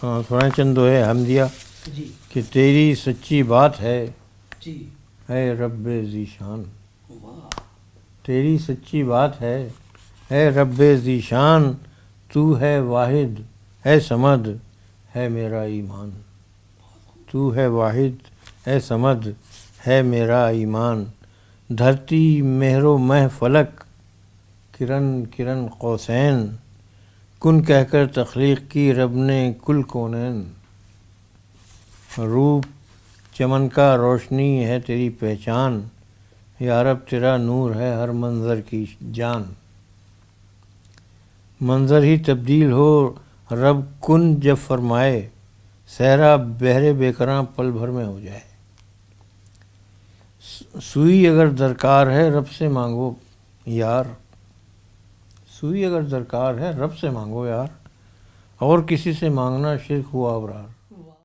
سنائیں چند دوہے حمدیہ جی کہ تیری سچی بات ہے جی اے رب ذیشان، واہ تیری سچی بات ہے اے رب ذیشان، تو ہے واحد ہے صمد ہے میرا ایمان، تو ہے واحد ہے صمد ہے میرا ایمان، دھرتی مہر و مہ فلک کرن کرن قوسین، کن کہہ کر تخلیق کی رب نے کل کونین، روپ چمن کا روشنی ہے تیری پہچان، یا رب تیرا نور ہے ہر منظر کی جان، منظر ہی تبدیل ہو رب کن جب فرمائے، صحرا بحر بے کراں پل بھر میں ہو جائے، سوئی اگر درکار ہے رب سے مانگو یار، سوئی اگر درکار ہے رب سے مانگو یار، اور کسی سے مانگنا شرک ہوا ابرار۔